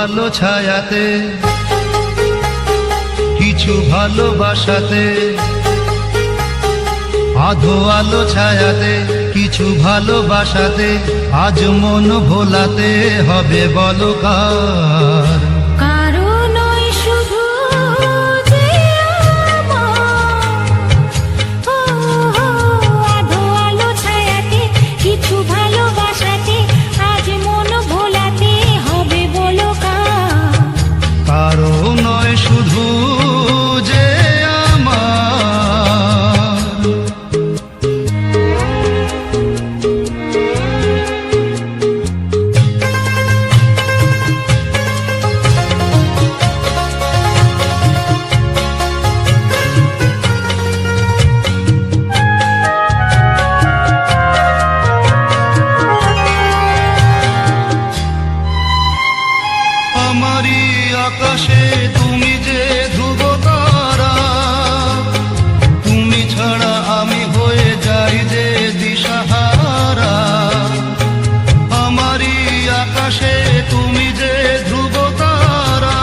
আলো ছায়াতে, কিছু ভালোবাসাতে, আধো আলো ছায়াতে, কিছু ভালোবাসাতে, আজ মন ভোলাতে হবে বলো কার? আকাশে তুমি যে ধ্রুব তারা, তুমি ছাড়া আমি হয়ে যাই যে দিশাহারা। আমারই আকাশে তুমি যে ধ্রুব তারা,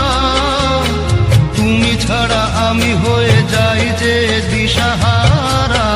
তুমি ছাড়া আমি হয়ে যাই যে দিশাহারা।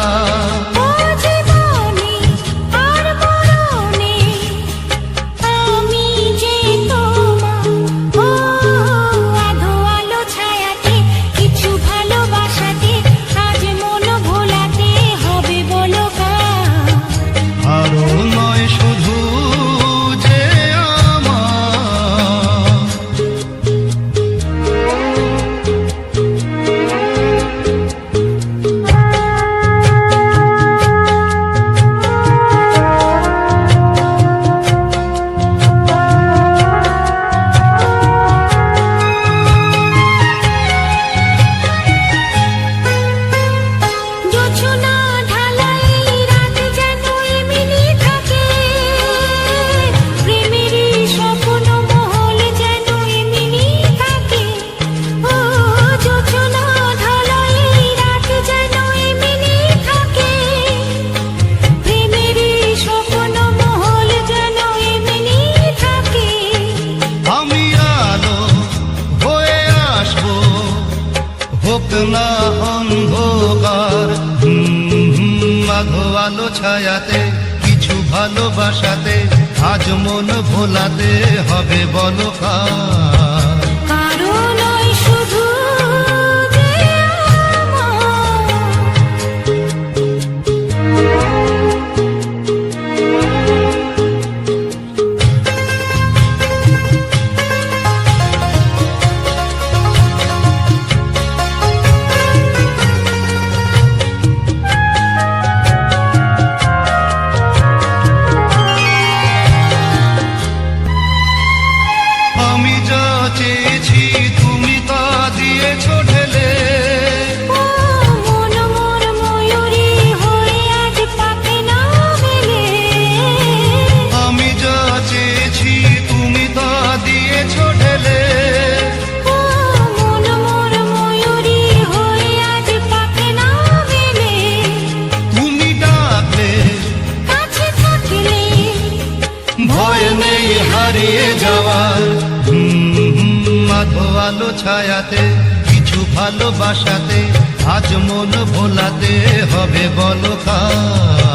না অন্ধকার আধো আলো ছায়াতে, কিছু ভালোবাসাতে, আজ মন ভোলাতে হবে বলো কার? আমি যা চেয়েছি তুমি তা দিয়েছ ঢেলে, মন মোর ময়ূরী হয়ে আজ পাখি না মেলে। আমি যা চেয়েছি তুমি তা দিয়েছ ঢেলে, মন মোর ময়ূরী হয়ে আজ পাখি না মেলে। তুমি ডাকলে কাছে থাকলে ভয় নেই হারিয়ে যাওয়ার। আধো আলো ছায়াতে, কিছু ভালোবাসাতে, আজ মন ভোলাতে হবে বলো কার?